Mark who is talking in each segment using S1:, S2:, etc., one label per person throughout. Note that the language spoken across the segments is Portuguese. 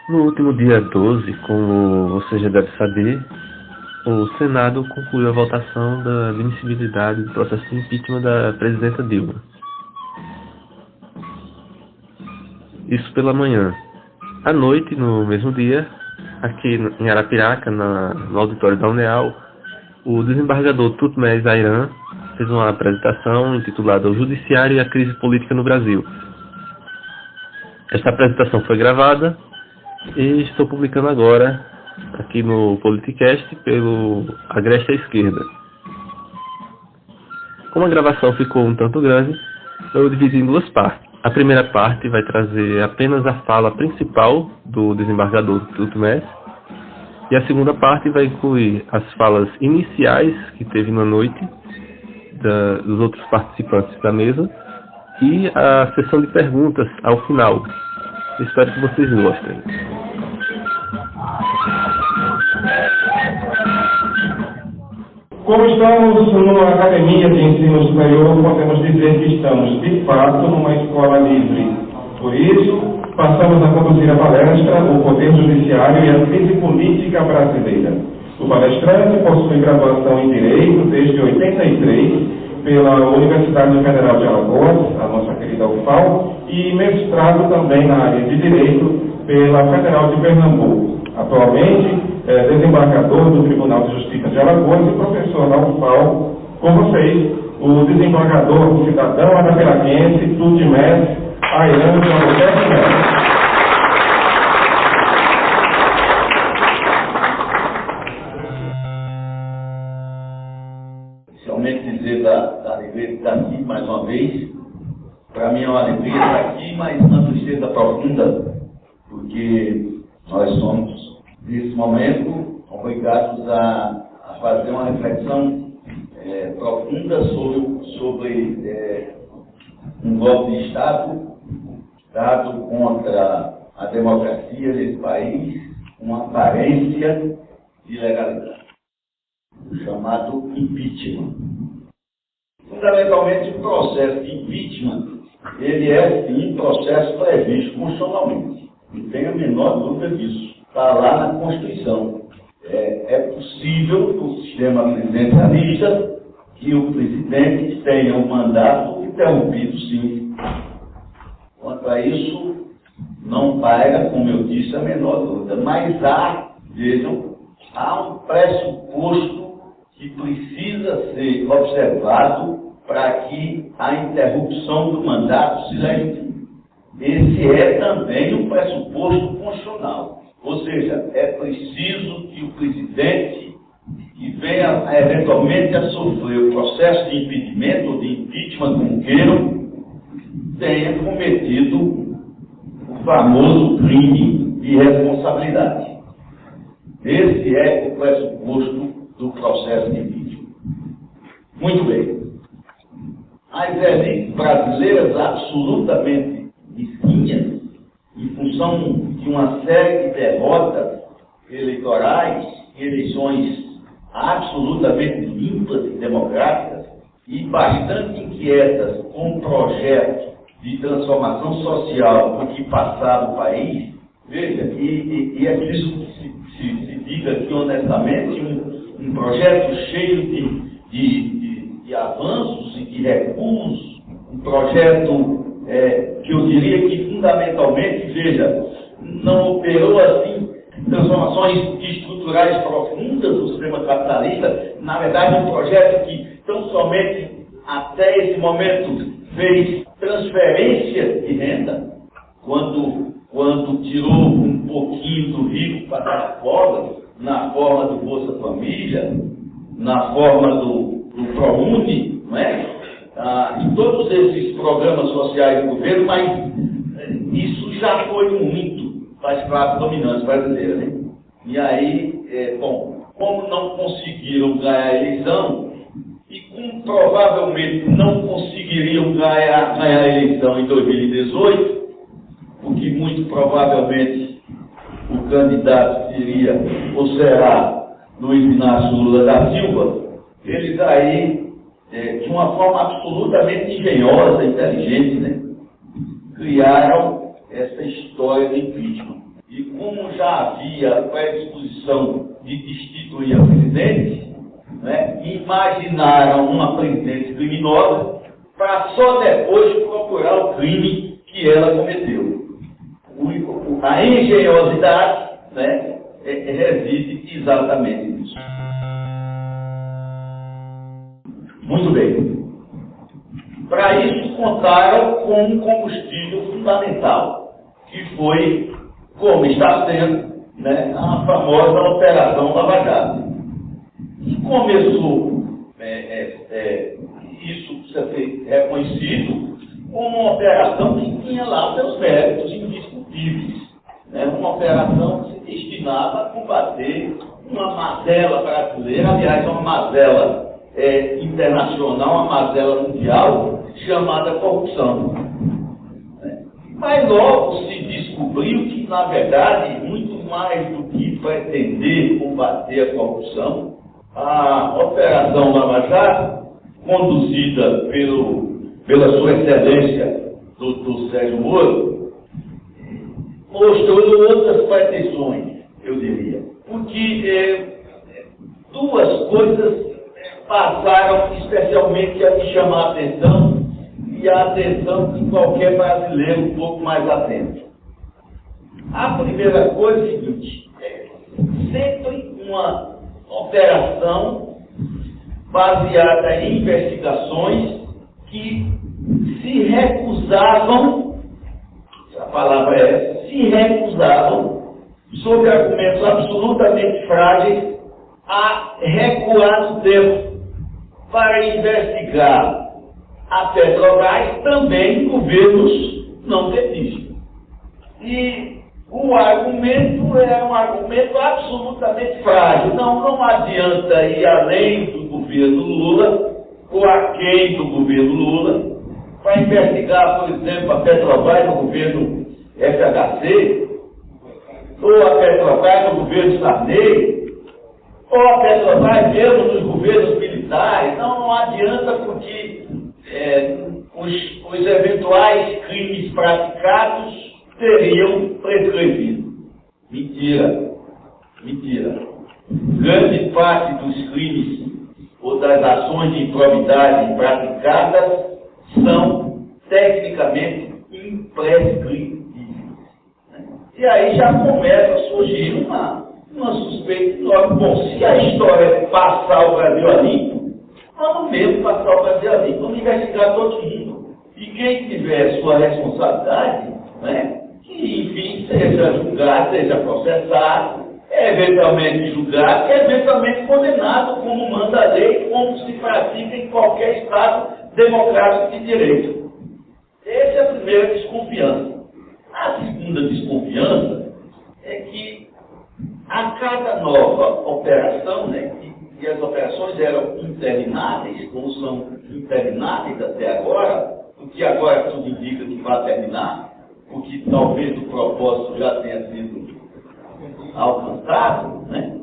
S1: No último dia 12, como você já deve saber, o Senado concluiu a votação da admissibilidade do processo de impeachment da presidenta Dilma. Isso pela manhã. À noite, no mesmo dia, aqui em Arapiraca, no auditório da UNEAL, o desembargador Tutmés Ayran fez uma apresentação intitulada O Judiciário e a Crise Política no Brasil. Esta apresentação foi gravada e estou publicando agora aqui no Politicast pelo Agreste à Esquerda. Como a gravação ficou um tanto grande, eu dividi em duas partes. A primeira parte vai trazer apenas a fala principal do desembargador Tutmés, e a segunda parte vai incluir as falas iniciais que teve na noite dos outros participantes da mesa e a sessão de perguntas ao final. Espero que vocês gostem.
S2: Como estamos numa academia de ensino superior, podemos dizer que estamos, de fato, numa escola livre. Por isso, passamos a conduzir a palestra O Poder Judiciário e a Crise Política Brasileira. O palestrante possui graduação em Direito desde 83 pela Universidade Federal de Alagoas, a nossa querida UFAL, e mestrado também na área de Direito pela Federal de Pernambuco. Atualmente, é desembargador do Tribunal de Justiça de Alagoas e professor da UFAL. Com vocês, o desembargador cidadão arapiraquense Tutmés Ayran de Albuquerque Neto.
S3: Inicialmente dizer da alegria de estar aqui mais uma vez. Para mim é uma alegria estar aqui, mas uma tristeza profunda, porque nós somos, nesse momento, obrigados a fazer uma reflexão profunda sobre um golpe de Estado contra a democracia desse país, uma aparência de legalidade, o chamado impeachment. Fundamentalmente, o processo de impeachment, ele é, sim, um processo previsto constitucionalmente. Não tenho a menor dúvida disso. Está lá na Constituição. É possível, no sistema presidencialista, que o presidente tenha um mandato interrompido, sim. Quanto a isso, não paira, como eu disse, a menor dúvida. Mas vejam, há um pressuposto que precisa ser observado para que a interrupção do mandato se legitime. Esse é também um pressuposto constitucional. Ou seja, é preciso que o presidente que venha eventualmente a sofrer o processo de impedimento ou de impeachment, como queiram, tenha cometido o famoso crime de responsabilidade. Esse é o pressuposto do processo de impeachment. Muito bem. As elites brasileiras absolutamente mesquinhas, em função de uma série de derrotas eleitorais, eleições absolutamente limpas e democráticas, e bastante inquietas com o projeto de transformação social por que passava o país, veja, e é preciso que se diga aqui honestamente, um projeto cheio de avanços e de recuos, um projeto que eu diria que fundamentalmente, veja, não operou assim transformações estruturais profundas do sistema capitalista, na verdade um projeto que tão somente até esse momento fez transferência de renda, quando tirou um pouquinho do rico para dar pobre, na forma do Bolsa Família, na forma do ProUni, não é? E todos esses programas sociais do governo, mas isso já foi muito para as classes dominantes brasileiras, né? E aí, como não conseguiram ganhar a eleição, e como provavelmente não conseguiriam ganhar a eleição em 2018, porque muito provavelmente o candidato seria ou será Luiz Inácio Lula da Silva, eles aí, de uma forma absolutamente engenhosa, inteligente, né, criaram essa história de impeachment. E como já havia predisposição de destituir a presidente, né, imaginaram uma presidente criminosa para só depois procurar o crime que ela cometeu. A engenhosidade, né, reside exatamente nisso. Muito bem. Para isso, contaram com um combustível fundamental, que foi, como está sendo, né, a famosa Operação Lava Jato. E começou, isso precisa ser reconhecido, como uma operação que tinha lá seus méritos indiscutíveis. Né? Uma operação que se destinava a combater uma mazela brasileira, aliás, uma mazela internacional, uma mazela mundial, chamada corrupção. Mas logo se descobriu que, na verdade, muito mais do que pretender combater a corrupção, a Operação Lava Jato, conduzida pela sua excelência, Dr. Sérgio Moro, mostrou outras pretensões, eu diria. Porque duas coisas passaram especialmente a me chamar a atenção, e a atenção de qualquer brasileiro um pouco mais atento. A primeira coisa é o seguinte: sempre uma operação baseada em investigações que se recusavam, a palavra é essa, se recusavam, sob argumentos absolutamente frágeis, a recuar no tempo para investigar a Petrobras, também governos não petistas. E o argumento é um argumento absolutamente frágil. Não adianta ir além do governo Lula, ou aquém do governo Lula, para investigar, por exemplo, a Petrobras no governo FHC, ou a Petrobras no governo Sarney, ou a Petrobras mesmo nos governos militares. Não adianta, porque os eventuais crimes praticados teriam prescrevido. Mentira. Grande parte dos crimes ou das ações de improbidade praticadas são tecnicamente imprescritíveis. E aí já começa a surgir uma suspeita enorme. Bom, se a história é passar o Brasil a limpo, vamos mesmo passar o Brasil a limpo, vamos investigar todo mundo. E quem tiver sua responsabilidade, né, que, enfim, seja julgado, seja processado, eventualmente julgado e eventualmente condenado, como manda a lei, como se pratica em qualquer Estado democrático de direito. Essa é a primeira desconfiança. A segunda desconfiança é que a cada nova operação, né, e as operações eram intermináveis, como são intermináveis até agora, o que agora tudo indica que vai terminar, porque talvez o propósito já tenha sido alcançado, né?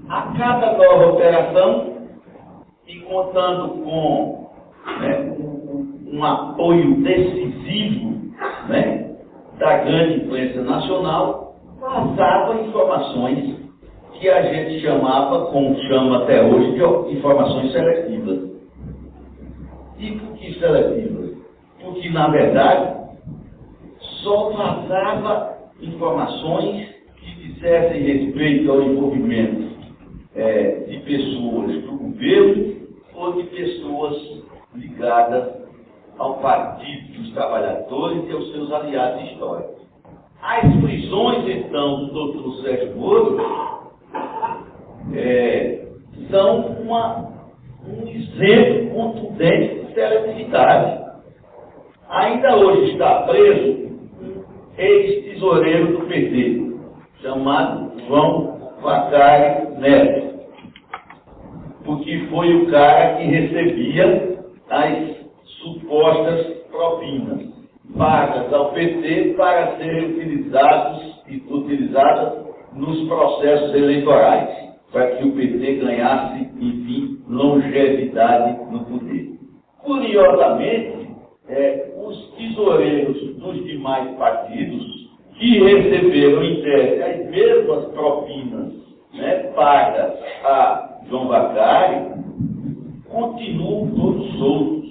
S3: A cada nova operação, e contando com, né, um apoio decisivo, né, da grande imprensa nacional, passavam informações que a gente chamava, como chama até hoje, de informações seletivas. E por que seletivas? Porque, na verdade, só vazava informações que dissessem respeito ao envolvimento de pessoas do governo ou de pessoas ligadas ao Partido dos Trabalhadores e aos seus aliados históricos. As prisões, então, do Dr. Sérgio Moro são um exemplo contundente de seletividade. Ainda hoje está preso um ex-tesoureiro do PT, chamado João Vacari Neto, porque foi o cara que recebia as supostas propinas pagas ao PT para serem utilizadas nos processos eleitorais, para que o PT ganhasse, enfim, longevidade no poder. Curiosamente, os tesoureiros dos demais partidos que receberam em tese as mesmas propinas, né, pagas a João Vacari, continuam todos soltos.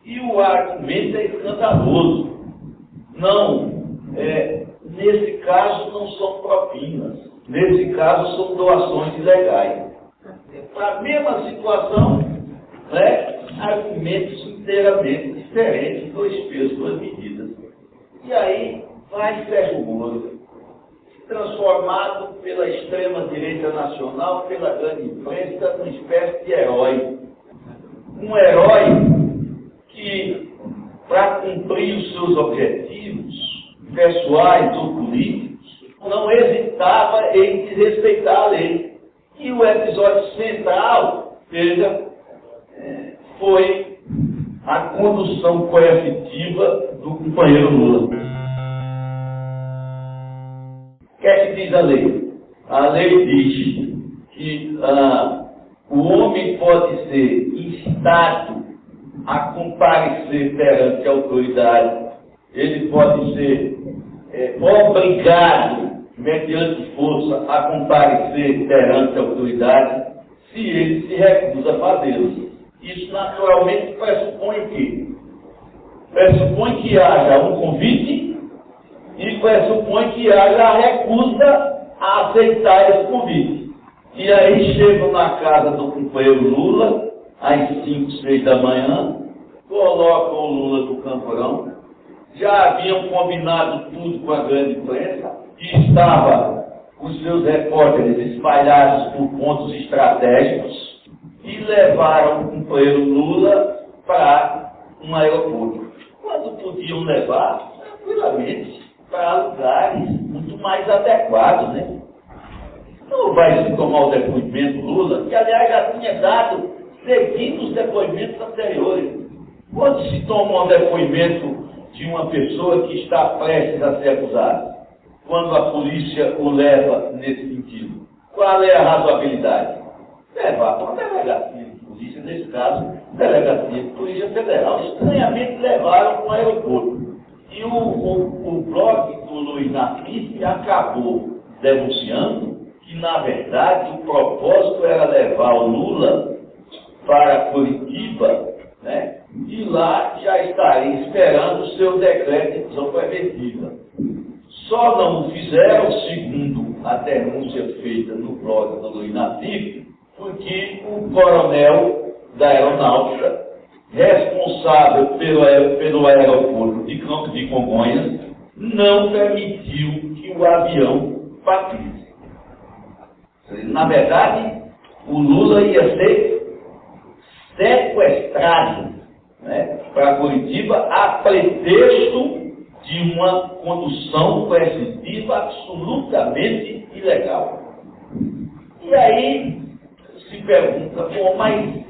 S3: E o argumento é escandaloso. Não, nesse caso não são propinas, nesse caso são doações ilegais. Para a mesma situação, né, argumentos inteiramente diferentes, dois pesos, duas medidas. E aí vai Sérgio Moro, transformado pela extrema-direita nacional, pela grande imprensa, numa espécie de herói. Um herói que, para cumprir os seus objetivos pessoais ou políticos, não hesitava em desrespeitar a lei. E o episódio central, veja, foi a condução coercitiva do companheiro Lula. O que é que diz a lei? A lei diz que o homem pode ser instado a comparecer perante a autoridade, ele pode ser obrigado, mediante força, a comparecer perante a autoridade, se ele se recusa a fazê-lo. Isso naturalmente pressupõe o quê? Pressupõe que haja um convite e pressupõe que haja a recusa a aceitar esse convite. E aí chegam na casa do companheiro Lula, às 5, 6 da manhã, colocam o Lula no camporão, já haviam combinado tudo com a grande imprensa, e estava os seus repórteres espalhados por pontos estratégicos, e levaram o companheiro Lula para um aeroporto. Quando podiam levar, tranquilamente, para lugares muito mais adequados, né? Não vai se tomar o depoimento Lula, que aliás já tinha dado seguindo os depoimentos anteriores. Quando se toma um depoimento de uma pessoa que está prestes a ser acusada? Quando a polícia o leva nesse sentido. Qual é a razoabilidade? Levar para uma delegacia de polícia, nesse caso, delegacia de polícia federal. Estranhamente levaram para o aeroporto. E o blog do Luiz Nassif acabou denunciando que, na verdade, o propósito era levar o Lula para Curitiba, né? E lá já estaria esperando o seu decreto de prisão preventiva. Só não o fizeram, segundo a denúncia feita no blog do Luiz Nassif, porque o coronel da aeronáutica, responsável pelo aeroporto de Congonhas, não permitiu que o avião partisse. Na verdade, o Lula ia ser sequestrado, né, para Curitiba a pretexto de uma condução coercitiva absolutamente ilegal. E aí se pergunta, bom, mas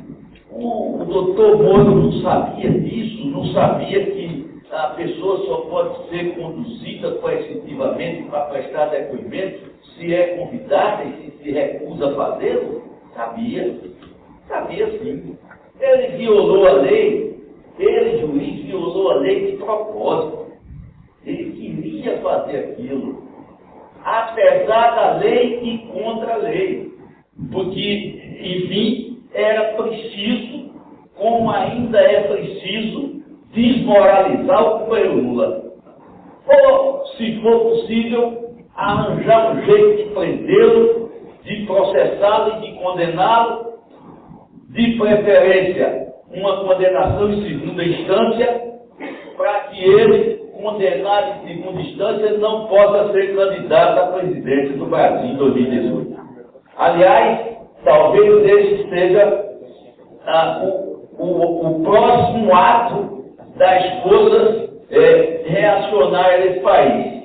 S3: o doutor Moro não sabia disso, não sabia que a pessoa só pode ser conduzida coercitivamente para prestar depoimento se é convidada e se recusa a fazê-lo? Sabia sim. Ele violou a lei, juiz, violou a lei de propósito. Ele queria fazer aquilo, apesar da lei e contra a lei. Porque, enfim, era preciso, como ainda é preciso, desmoralizar o companheiro Lula. Ou, se for possível, arranjar um jeito de prendê-lo, de processá-lo e de condená-lo, de preferência, uma condenação em segunda instância, para que ele, condenado em segunda instância, não possa ser candidato a presidente do Brasil em 2018. Aliás, talvez esse seja o próximo ato das forças reacionárias desse país.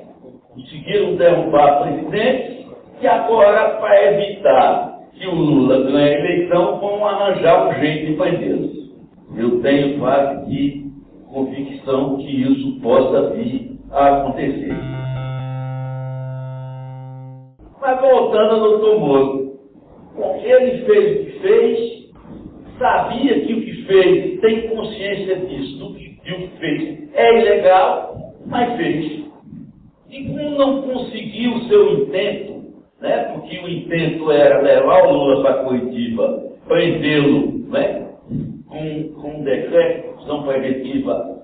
S3: Conseguiram derrubar presidentes e agora, para evitar que o Lula ganhe a eleição, vão arranjar um jeito de prendê-los. Eu tenho quase que convicção que isso possa vir a acontecer. Mas voltando ao doutor Moro, bom, ele fez o que fez, sabia que o que fez, tem consciência disso, e o que fez é ilegal, mas fez. E como não conseguiu o seu intento, né, porque o intento era levar o Lula para Curitiba, prendê-lo, né, com um decreto de prisão preventiva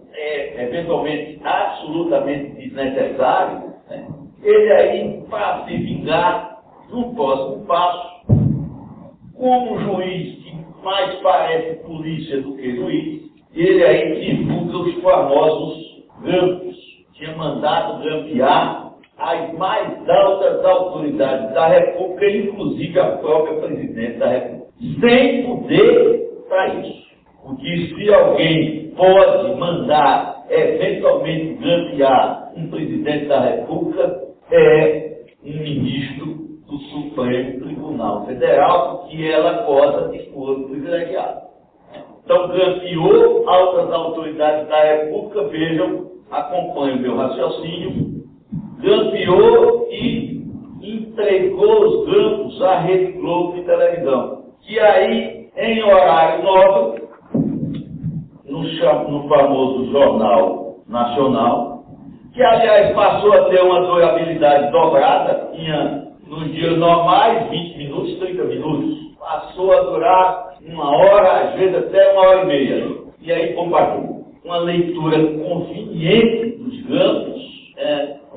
S3: eventualmente absolutamente desnecessário, né, ele aí, para se vingar, no próximo passo, como juiz que mais parece polícia do que juiz, ele aí divulga os famosos grampos. Tinha mandado grampear as mais altas autoridades da República, inclusive a própria presidente da República, sem poder para isso. Porque se alguém pode mandar eventualmente grampear um presidente da República, é um ministro do Supremo Tribunal Federal, porque ela goza de foro privilegiado. Então, grampeou altas autoridades da República, vejam, acompanhem o meu raciocínio, grampeou e entregou os grampos à Rede Globo de televisão, que aí, em horário nobre, no famoso Jornal Nacional, que, aliás, passou a ter uma durabilidade dobrada, tinha, nos dias normais, 20 minutos, 30 minutos, passou a durar 1 hora, às vezes até 1h30, e aí bombardou. Uma leitura conveniente dos grampos,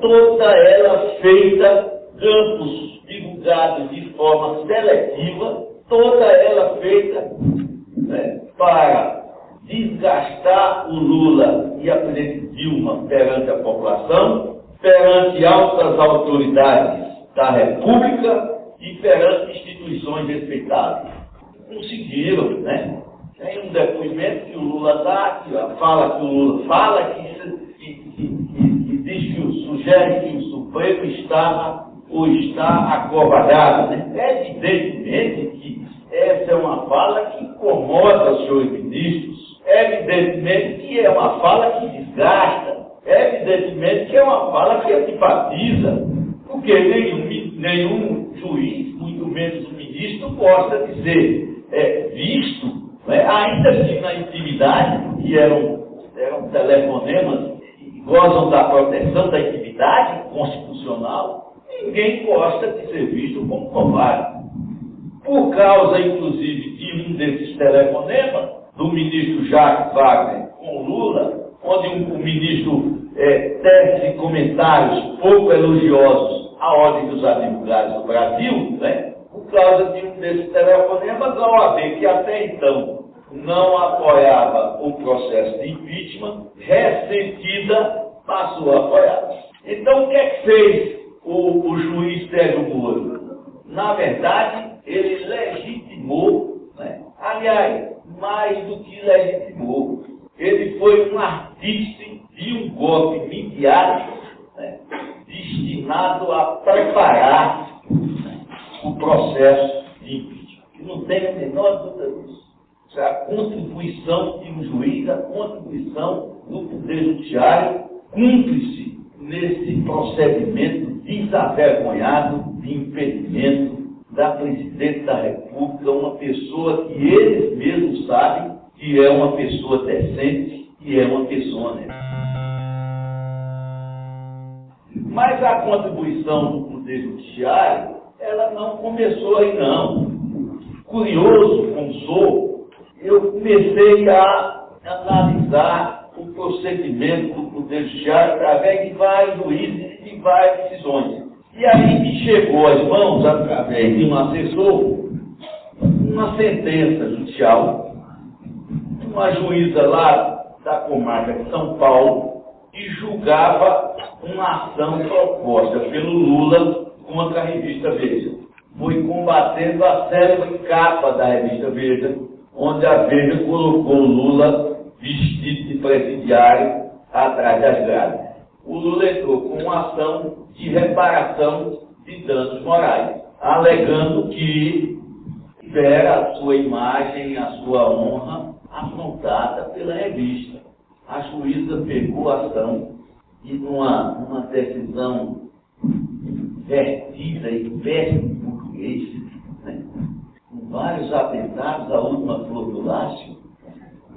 S3: toda ela feita, grampos divulgados de forma seletiva, toda ela feita para desgastar o Lula e a presidente Dilma perante a população, perante altas autoridades da República e perante instituições respeitáveis. Conseguiram, né? Tem um depoimento que o Lula dá, que fala que o Lula fala, que diz que sugere que o Supremo está acovardado, né? Evidentemente que essa é uma fala que incomoda os senhores ministros, evidentemente que é uma fala que desgasta, evidentemente que é uma fala que antipatiza, porque nenhum juiz, muito menos o ministro, gosta de ser visto, né, ainda que na intimidade, que eram telefonemas que gozam da proteção da intimidade constitucional, ninguém gosta de ser visto como covarde. Por causa, inclusive, de um desses telefonemas, do ministro Jacques Wagner com Lula, onde o ministro tece comentários pouco elogiosos à ordem dos advogados do Brasil, né? Por causa de um desses telefonemas, a OAB, que até então não apoiava o processo de impeachment, ressentida, passou a apoiar. Então, o que é que fez o juiz Sérgio Moro? Na verdade, ele legitimou, né? Aliás, mais do que legitimou, ele foi um artífice de um golpe midiático, né, destinado a preparar, né, o processo de impeachment. Não tem a menor dúvida disso. Isso é a contribuição de um juiz, a contribuição do Poder Judiciário, cúmplice nesse procedimento desavergonhado de impedimento da Presidente da República, uma pessoa que eles mesmos sabem que é uma pessoa decente, que é uma pessoa honesta. Mas a contribuição do Poder Judiciário, ela não começou aí não. Curioso como sou, eu comecei a analisar o procedimento do Poder Judiciário através de vários juízes e de várias decisões. E aí me chegou às mãos, através de um assessor, uma sentença judicial, uma juíza lá da comarca de São Paulo, que julgava uma ação proposta pelo Lula contra a revista Veja. Foi combatendo a célebre capa da revista Veja, onde a Veja colocou o Lula vestido de presidiário atrás das grades. O Lula entrou com uma ação de reparação de danos morais, alegando que tivera a sua imagem, a sua honra afrontada pela revista. A juíza pegou a ação e, numa decisão vertida e péssima em português, né, com vários atentados à última flor do lácio,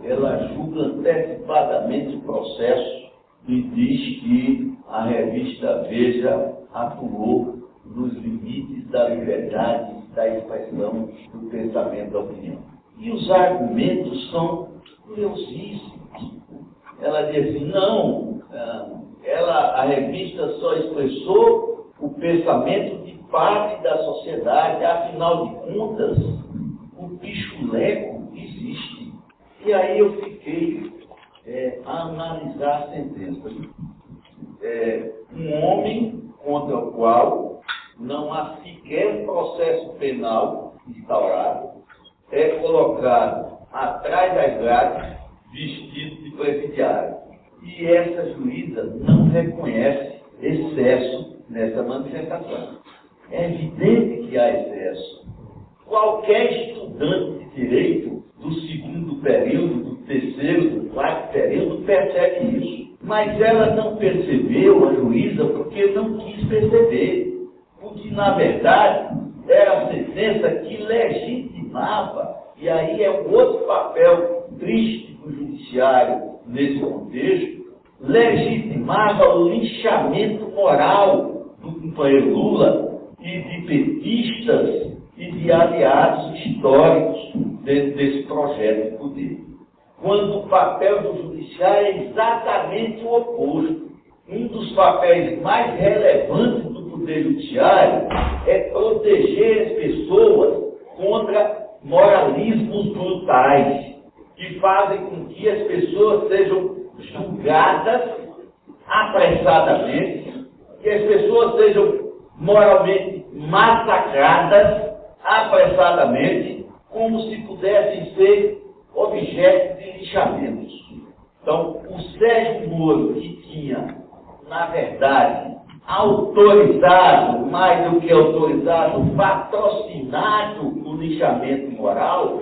S3: ela julga antecipadamente o processo e diz que a revista Veja atuou nos limites da liberdade da expressão do pensamento da opinião. E os argumentos são curiosíssimos. Ela diz assim, não, a revista só expressou o pensamento de parte da sociedade, afinal de contas, o pichuleco existe. E aí eu fiquei a analisar a sentença. Um homem contra o qual não há sequer processo penal instaurado é colocado atrás das grades vestido de presidiário. E essa juíza não reconhece excesso nessa manifestação. É evidente que há excesso. Qualquer estudante de direito do segundo período, do terceiro, do quarto período, percebe isso. Mas ela não percebeu, a juíza, porque não quis perceber. Porque, na verdade, era a sentença que legitimava, e aí é um outro papel triste do judiciário nesse contexto, legitimava o linchamento moral do companheiro Lula e de petistas e de aliados históricos dentro desse projeto de poder. Quando o papel do judiciário é exatamente o oposto. Um dos papéis mais relevantes do poder judiciário é proteger as pessoas contra moralismos brutais, que fazem com que as pessoas sejam julgadas apressadamente, que as pessoas sejam moralmente massacradas apressadamente, como se pudessem ser objeto de linchamentos. Então, o Sérgio Moro, que tinha, na verdade, autorizado, mais do que autorizado, patrocinado o linchamento moral,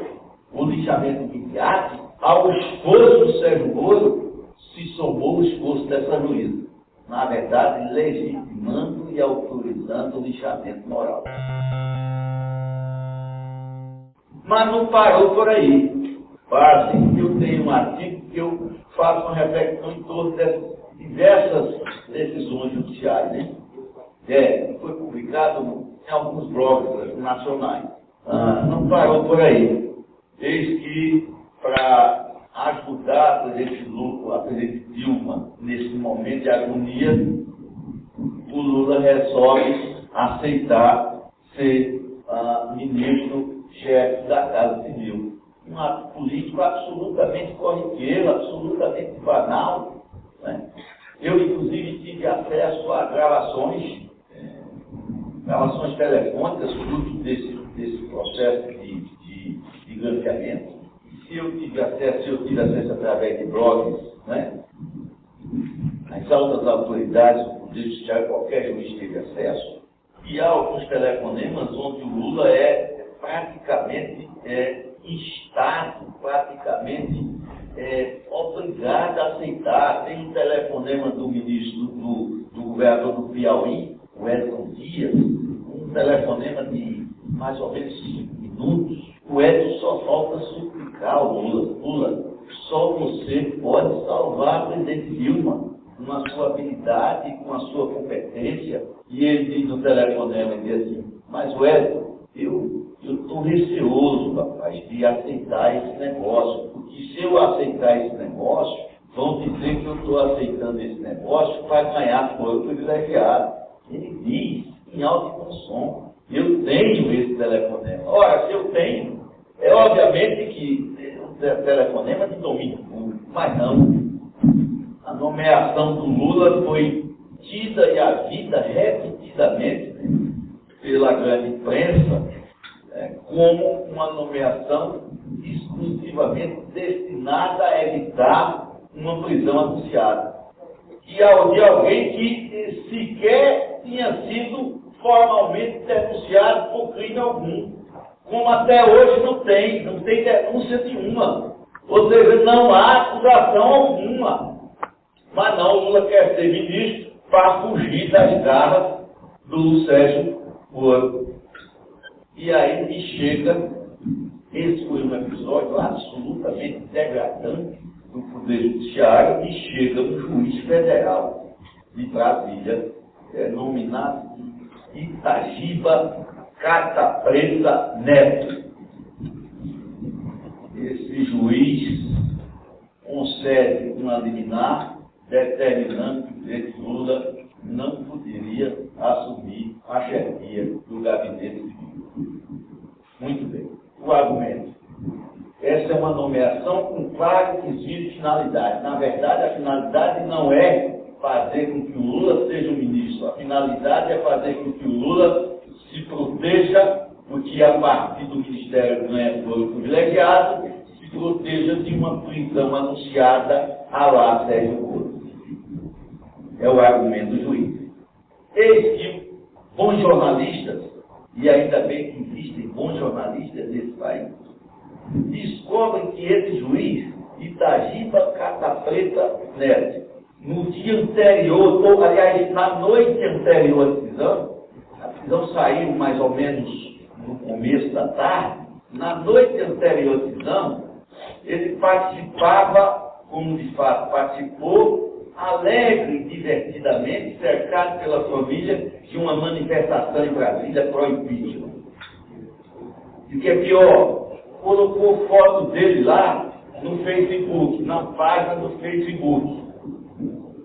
S3: o linchamento midiático, ao esforço do Sérgio Moro, se somou o esforço dessa juíza. Na verdade, legitimando e autorizando o linchamento moral. Mas não parou por aí. Quase, eu tenho um artigo que eu faço uma reflexão em torno dessas diversas decisões judiciais, né? Foi publicado em alguns blogs nacionais. Não parou por aí. Eis que, para ajudar a presidente Dilma nesse momento de agonia, o Lula resolve aceitar ser ministro-chefe da Casa Civil. Um ato político absolutamente corriqueiro, absolutamente banal, né? Eu, inclusive, tive acesso a gravações telefônicas, fruto desse processo de grampeamento. Se eu tive acesso através de blogs, né? As altas autoridades, o Poder Judiciário, qualquer juiz teve acesso. E há alguns telefonemas onde o Lula é praticamente instado, praticamente obrigado a aceitar. Tem um telefonema do ministro, do governador do Piauí, o Edson Dias, um telefonema de mais ou menos 5 minutos. O Edson só falta suplicar ao Lula, só você pode salvar a presidente Dilma com a sua habilidade, com a sua competência. E ele diz no telefonema, ele diz assim, mas o Edson, eu estou receoso, rapaz, de aceitar esse negócio, porque se eu aceitar esse negócio, vão dizer que eu estou aceitando esse negócio para ganhar foro privilegiado. Ele diz, em alto e bom som, eu tenho esse telefonema. Ora, se eu tenho, é obviamente que o telefonema é de domínio público, mas não. A nomeação do Lula foi tida e havida repetidamente pela grande imprensa como uma nomeação exclusivamente destinada a evitar uma prisão anunciada. E de alguém que sequer tinha sido formalmente denunciado por crime algum. Como até hoje não tem denúncia nenhuma. Ou seja, não há acusação alguma. Mas não, o Lula quer ser ministro para fugir das garras do Sérgio Moro. E aí me chega, esse foi um episódio absolutamente degradante do Poder Judiciário, e chega um juiz federal de Brasília, denominado Itagiba Carta Preta Neto. Esse juiz concede uma liminar determinando que o presidente Lula não poderia assumir a chefia do gabinete civil. Muito bem. O argumento. Essa é uma nomeação com claro desvio de finalidade. Na verdade, a finalidade não é fazer com que o Lula seja o ministro. A finalidade é fazer com que o Lula se proteja, porque a partir do Ministério ganha foro privilegiado, se proteja de uma prisão anunciada à lá Sérgio Moro. É o argumento do juiz. Eis que bons jornalistas, e ainda bem que existem bons jornalistas nesse país, descobrem que esse juiz, Itagiba Carta Preta Neto, no dia anterior, ou aliás, na noite anterior à prisão, a prisão saiu mais ou menos no começo da tarde, na noite anterior à prisão, ele participava, como de fato participou, alegre e divertidamente, cercado pela família de uma manifestação em Brasília pró-impeachment. E o que é pior, colocou foto dele lá no Facebook, na página do Facebook.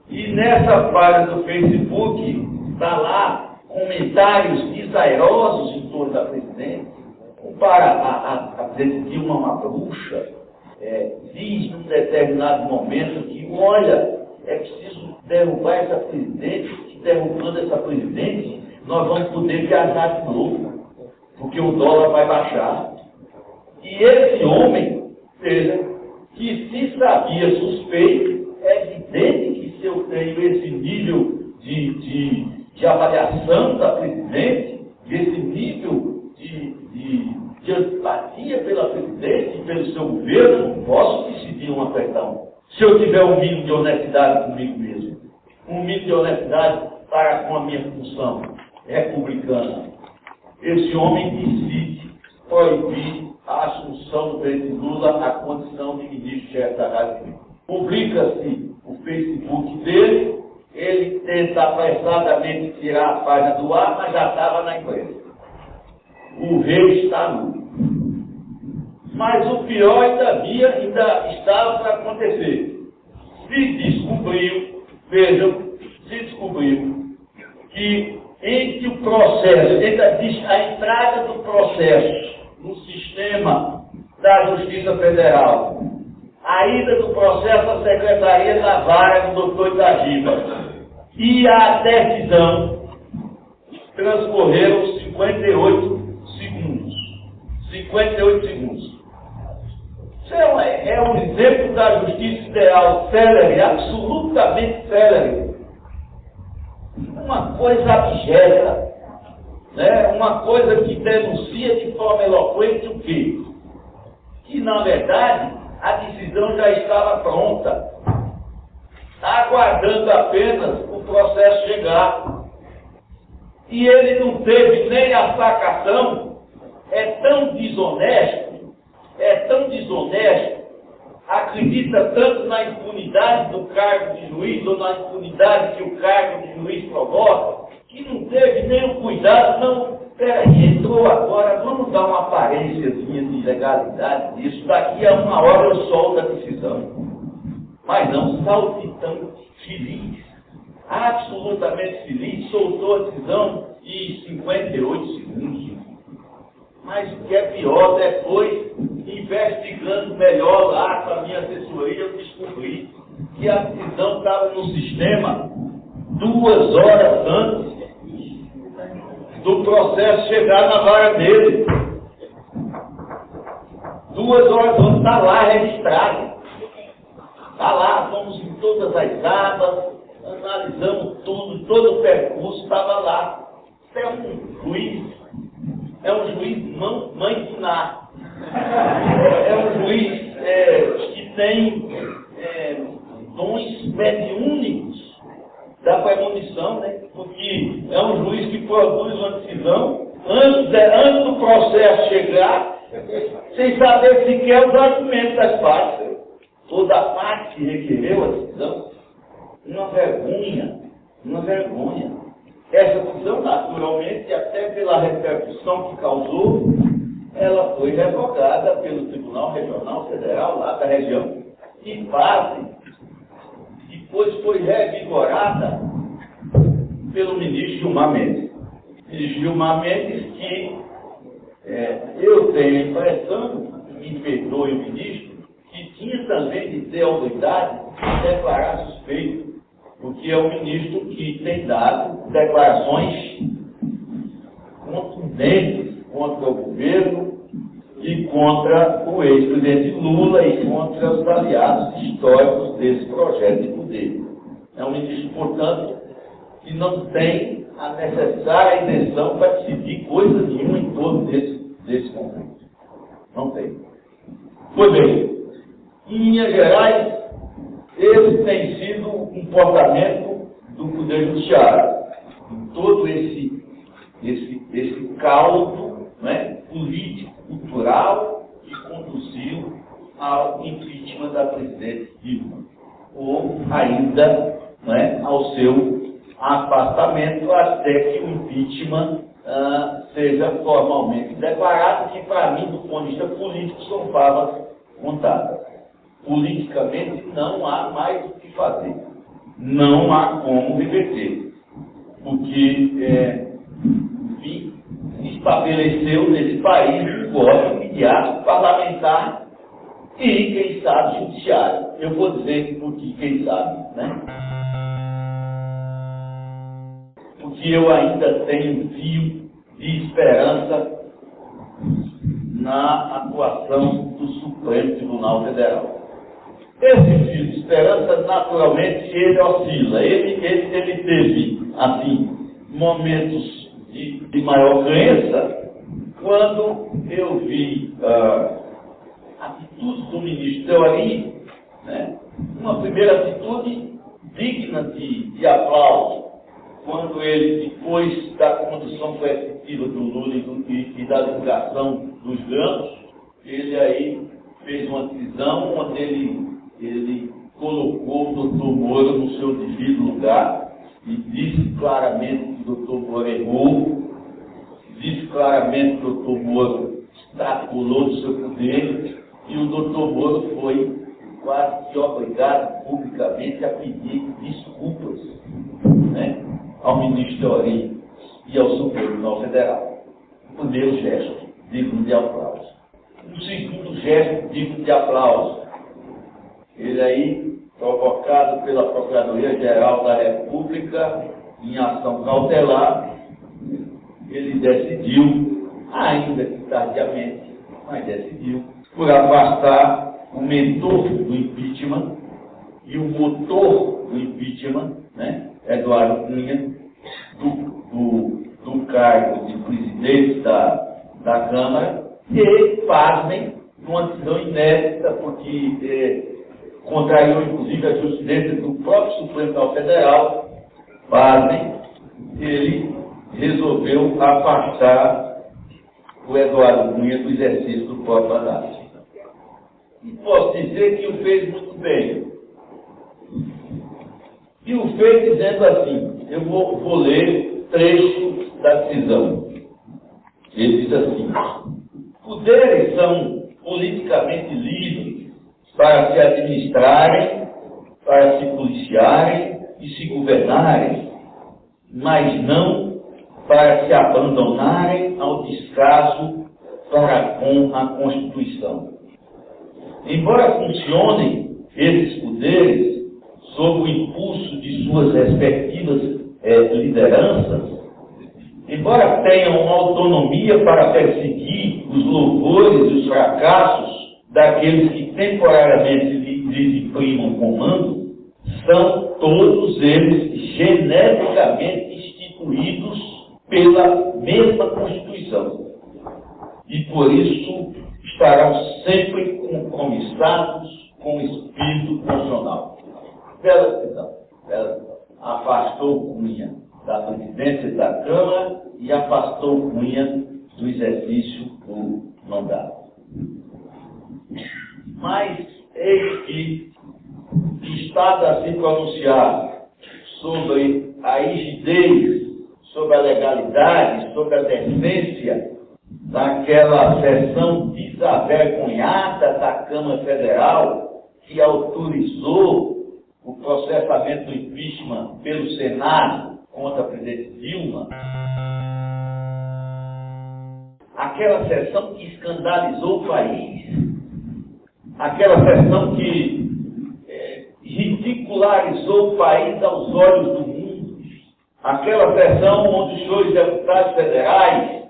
S3: E nessa página do Facebook está lá comentários desairosos em torno da presidente. Compara a presidente Dilma uma bruxa, diz num determinado momento que, olha, é preciso derrubar essa presidente, e derrubando essa presidente, nós vamos poder viajar de novo, porque o dólar vai baixar. E esse homem, seja, que se sabia suspeito, é evidente que se eu tenho esse nível de avaliação da presidente, esse nível de antipatia pela presidente e pelo seu governo, não posso decidir uma questão. Se eu tiver um mínimo de honestidade comigo mesmo, um mínimo de honestidade para com a minha função republicana, esse homem decide proibir a assunção do presidente Lula à condição de ministro-chefe da República. Publica-se o Facebook dele, ele tenta apressadamente tirar a página do ar, mas já estava na imprensa. O rei está nu. Mas o pior ainda estava para acontecer. Se descobriu, vejam, se descobriu que entre o processo, entre a entrada do processo no sistema da Justiça Federal, a ida do processo à Secretaria da Vara do doutor Itagiba e a decisão, transcorreram 58 segundos. 58 segundos. Isso é um exemplo da justiça ideal, célere, absolutamente célere. Uma coisa abjeta, né? Uma coisa que denuncia de forma eloquente o quê? Que, na verdade, a decisão já estava pronta, aguardando apenas o processo chegar. E ele não teve nem a sacação, é tão desonesto, acredita tanto na impunidade do cargo de juiz, ou na impunidade que o cargo de juiz provoca, que não teve nem o cuidado, não, peraí, entrou agora, vamos dar uma aparênciazinha de legalidade disso, daqui a uma hora eu solto a decisão. Mas não, saltitante, feliz, absolutamente feliz, soltou a decisão em 58 segundos. Mas o que é pior, depois, investigando melhor lá com a minha assessoria, eu descobri que a decisão estava no sistema 2 horas antes do processo chegar na vara dele. 2 horas antes, está lá registrado. Está lá, fomos em todas as abas, analisamos tudo, todo o percurso estava lá. É um juiz mãe de Ná. É um juiz que tem dons mediúnicos da premonição, né? Porque é um juiz que produz uma decisão antes do processo chegar, sem saber sequer os argumentos das partes. Toda a parte que requereu a decisão, uma vergonha. Uma vergonha. Essa decisão, naturalmente, até pela repercussão que causou, ela foi revogada pelo Tribunal Regional Federal lá da região. E base, depois foi revigorada pelo ministro Gilmar Mendes. E Gilmar Mendes, que eu tenho a impressão, me perdoe o ministro, que tinha também de ter a autoridade de declarar suspeito, porque é o ministro que tem dado declarações contundentes contra o governo e contra o ex-presidente Lula e contra os aliados históricos desse projeto de poder. É um ministro, portanto, que não tem a necessária isenção para decidir coisa nenhuma em torno desse conflito. Não tem. Pois bem, em linhas gerais, esse tem sido o comportamento do Poder Judiciário. Em todo esse caldo, né, político, cultural, que conduziu ao impeachment da presidente Dilma, ou ainda, né, ao seu afastamento até que o impeachment seja formalmente declarado, que para mim, do ponto de vista político, são favas contadas. Politicamente não há mais o que fazer. Não há como reverter. Porque se estabeleceu nesse país um governo imediato parlamentar e, quem sabe, judiciário. Eu vou dizer porque, quem sabe, né? Porque eu ainda tenho um fio de esperança na atuação do Supremo Tribunal Federal. Esse fio de esperança, naturalmente, ele oscila. Ele teve, assim, momentos de maior crença quando eu vi atitudes do ministro Teori, né? Uma primeira atitude digna de aplauso, quando ele, depois da condução coercitiva do Lula e da divulgação dos granos, ele aí fez uma decisão onde ele colocou o Dr. Moura no seu devido lugar e disse claramente que o Dr. Moura errou, disse claramente que o Dr. Moura extrapolou do seu poder e o Dr. Moura foi quase que obrigado publicamente a pedir desculpas, né, ao ministro Teori e ao Supremo Tribunal Federal. O primeiro gesto digno de aplauso. O segundo gesto digno de aplauso, ele aí, provocado pela Procuradoria-Geral da República em ação cautelar, ele decidiu, ainda que tardiamente, mas decidiu, por afastar o mentor do impeachment e o motor do impeachment, né, Eduardo Cunha, do cargo de presidente da Câmara, e, pasmem, numa decisão inédita, porque contrariou, inclusive, a jurisprudência do próprio Supremo Tribunal Federal, pasmem, ele resolveu afastar o Eduardo Cunha do exercício do próprio mandato. E posso dizer que o fez muito bem. E o fez dizendo assim, eu vou ler trecho da decisão. Ele diz assim: poderes são politicamente livres para se administrarem, para se policiarem e se governarem, mas não para se abandonarem ao descaso para com a Constituição. Embora funcionem esses poderes sob o impulso de suas respectivas lideranças, embora tenham autonomia para perseguir os louvores e os fracassos daqueles que temporariamente lhes imprimam comando, são todos eles genericamente instituídos pela mesma Constituição. E por isso estarão sempre compromissados com o espírito constitucional. Bela decisão. Afastou Cunha da presidência da Câmara e afastou Cunha do exercício do mandato. Mas eis que, estado a se pronunciar sobre a rigidez, sobre a legalidade, sobre a decência daquela sessão desavergonhada da Câmara Federal que autorizou o processamento do impeachment pelo Senado contra a presidente Dilma. Aquela sessão que escandalizou o país, aquela sessão que ridicularizou o país aos olhos do mundo, aquela sessão onde os senhores deputados federais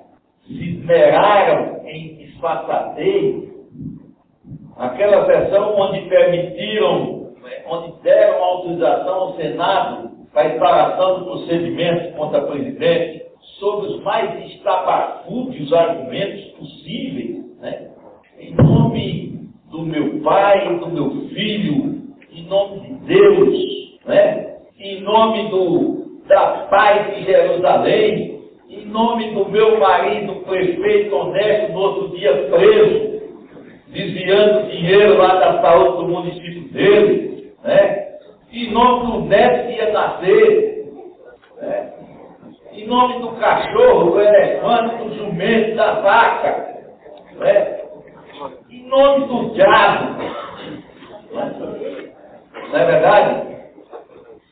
S3: se esmeraram em disfarçatez, aquela sessão onde onde deram autorização ao Senado para a instalação do procedimento contra a presidente sobre os mais estapafúrdios argumentos possíveis, né? Em nome do meu pai, do meu filho, em nome de Deus, né? Em nome da paz de Jerusalém, em nome do meu marido, prefeito honesto, no outro dia preso, desviando dinheiro lá da saúde do município dele, né? Em nome do neto que ia nascer, né? Em nome do cachorro, do elefante, do jumento, da vaca, né? Em nome do diabo, não é verdade?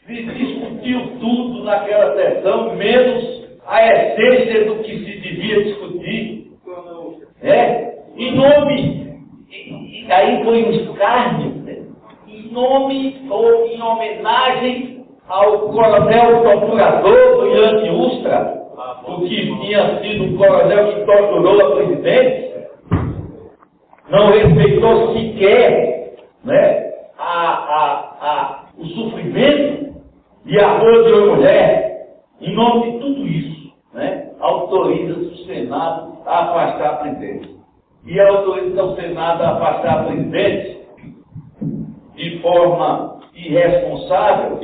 S3: Se discutiu tudo naquela sessão, menos a essência do que se devia discutir. Em nome, e aí foi um escárnio, né? Em nome ou em homenagem ao coronel torturador do Yankee Ustra, porque tinha sido um coronel que torturou a presidente, não respeitou sequer, né, o sofrimento e a dor de uma mulher. Em nome de tudo isso, né, autoriza o Senado a afastar a presidente. E autoriza o Senado a afastar a presidente de forma irresponsável,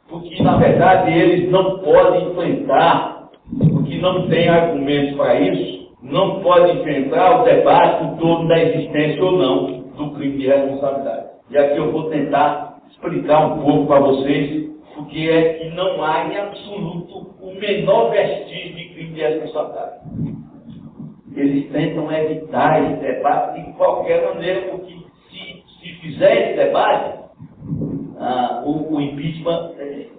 S3: porque, na verdade, eles não podem enfrentar, porque não tem argumentos para isso, não podem enfrentar o debate em torno da existência ou não do crime de responsabilidade. E aqui eu vou tentar explicar um pouco para vocês, porque é que não há em absoluto o menor vestígio de crime de responsabilidade. Eles tentam evitar esse debate de qualquer maneira, porque se fizer esse debate, o impeachment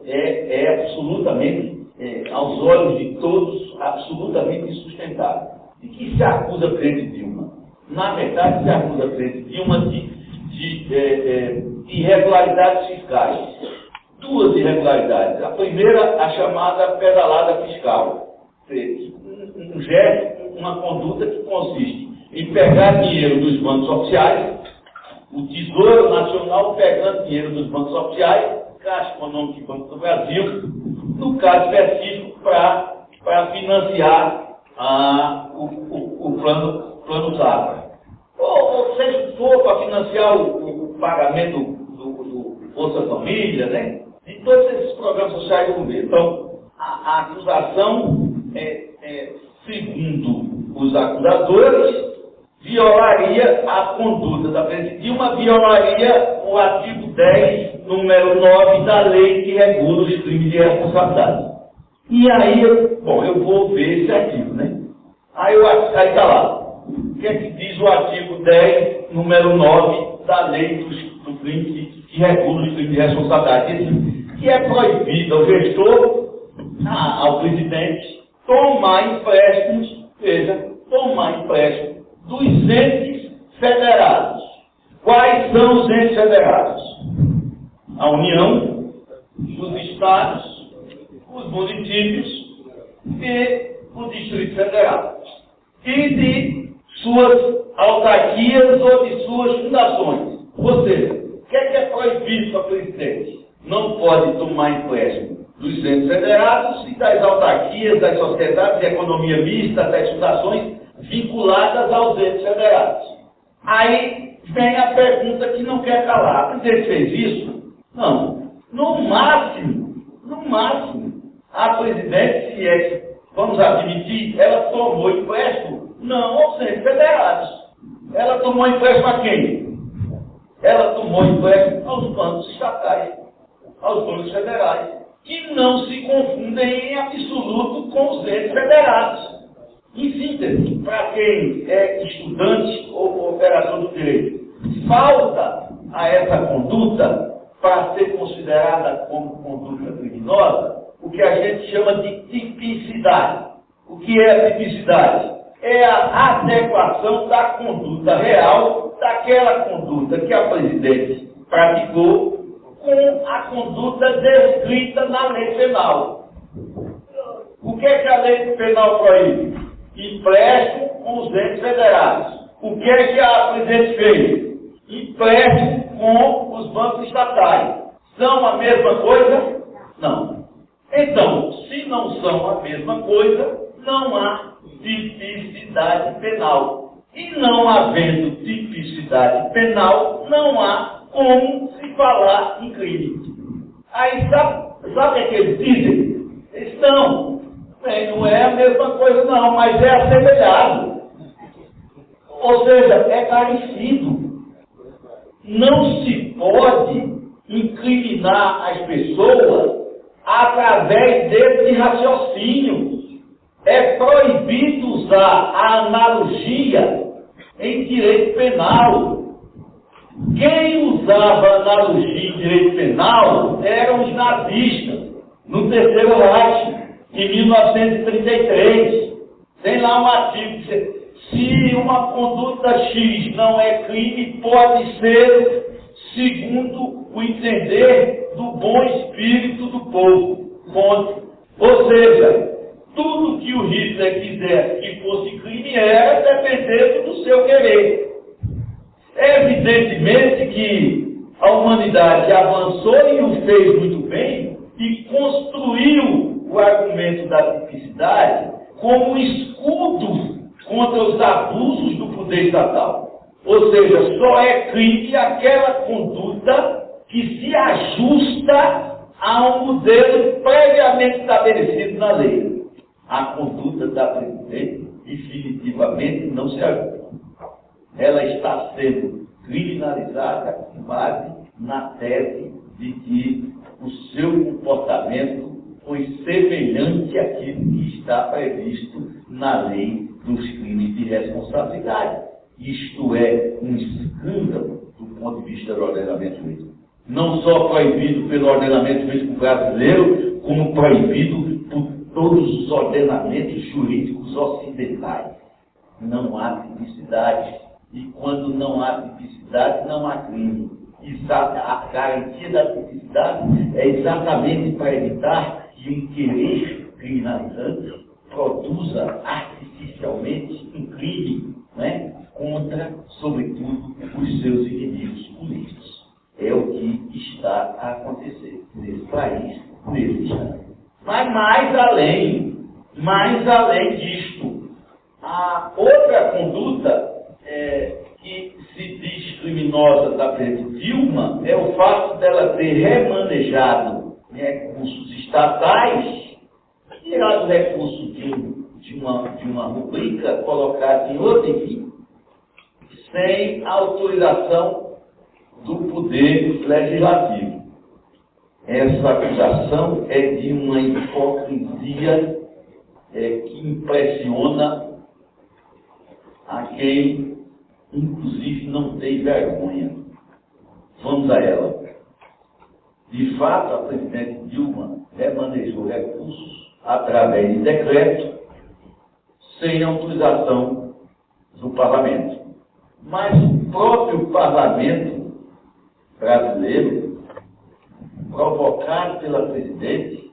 S3: é absolutamente, aos olhos de todos, absolutamente insustentável. E que se acusa a presidente Dilma? Na verdade, se acusa a presidente Dilma de irregularidades fiscais. Duas irregularidades. A primeira, a chamada pedalada fiscal. Um gesto, uma conduta que consiste em pegar dinheiro dos bancos oficiais, o Tesouro Nacional pegando dinheiro dos bancos oficiais, Caixa Econômica e Banco do Brasil, no caso específico, para financiar o plano Safra. Ou seja, for para financiar o pagamento do Bolsa Família, né? De todos esses programas sociais do governo. Então, a acusação, segundo os acusadores, violaria a conduta da presidente Dilma, violaria o artigo 10, número 9 da lei que regula os crimes de responsabilidade. E aí, eu vou ver esse artigo, né? Aí está lá. O que é que diz o artigo 10, número 9 da lei do crime que regula os crimes de responsabilidade? Que é proibido ao gestor, ao presidente, tomar empréstimos, dos entes federados. Quais são os entes federados? A União, os estados, os municípios e o Distrito Federal. E de suas autarquias ou de suas fundações. Ou seja, o que é proibido para o presidente? Não pode tomar empréstimo dos entes federados e das autarquias, das sociedades de economia mista, das fundações vinculadas aos entes federados. Aí vem a pergunta que não quer calar. O presidente fez isso? Não. No máximo, a presidente, se é que, vamos admitir, ela tomou empréstimo? Não aos entes federados. Ela tomou empréstimo a quem? Ela tomou empréstimo aos bancos estatais, aos bancos federais, que não se confundem em absoluto com os entes federados. Em síntese, para quem é estudante ou operador do direito, falta a essa conduta para ser considerada como conduta criminosa o que a gente chama de tipicidade. O que é a tipicidade? É a adequação da conduta real, daquela conduta que a presidente praticou, com a conduta descrita na lei penal. O que é que a lei penal proíbe? Empréstimo com os entes federados. O que é que a presidente fez? Empréstimo com os bancos estatais. São a mesma coisa? Não. Então, se não são a mesma coisa, não há tipicidade penal. E não havendo tipicidade penal, não há como se falar em crime. Aí sabe o que é que eles dizem? Eles não é a mesma coisa não, mas é assemelhado. Ou seja, é parecido. Não se pode incriminar as pessoas através desse raciocínio. É proibido usar a analogia em direito penal. Quem usava analogia em direito penal eram os nazistas, no Terceiro Reich, em 1933. Tem lá um artigo que diz: se uma conduta X não é crime, pode ser segundo o entender do bom espírito do povo. Ponto. Ou seja, tudo que o Hitler quisesse que fosse crime era dependendo do seu querer. Evidentemente que a humanidade avançou e o fez muito bem e construiu o argumento da tipicidade como escudo contra os abusos do poder estatal. Ou seja, só é crime aquela conduta que se ajusta a um modelo previamente estabelecido na lei. A conduta da presidente definitivamente não se ajusta. Ela está sendo criminalizada com base na tese de que o seu comportamento foi semelhante àquilo que está previsto na lei dos crimes de responsabilidade. Isto é um escândalo do ponto de vista do ordenamento jurídico. Não só proibido pelo ordenamento jurídico brasileiro, como proibido por todos os ordenamentos jurídicos ocidentais. Não há tipicidade. E quando não há tipicidade, não há crime. A garantia da tipicidade é exatamente para evitar que um querer criminalizante produza artificialmente um crime, né, contra, sobretudo, os seus inimigos políticos. É o que está a acontecer nesse país, nesse instante. Mas mais além disto, a outra conduta que se diz criminosa da presidente Dilma é o fato dela ter remanejado recursos estatais, tirado recursos de uma rubrica, colocado em outra, enfim, sem autorização do poder legislativo. Essa acusação é de uma hipocrisia que impressiona a quem, inclusive, não tem vergonha. Vamos a ela. De fato, a presidente Dilma remanejou recursos através de decreto, sem autorização do parlamento. Mas o próprio parlamento brasileiro, provocado pela presidente,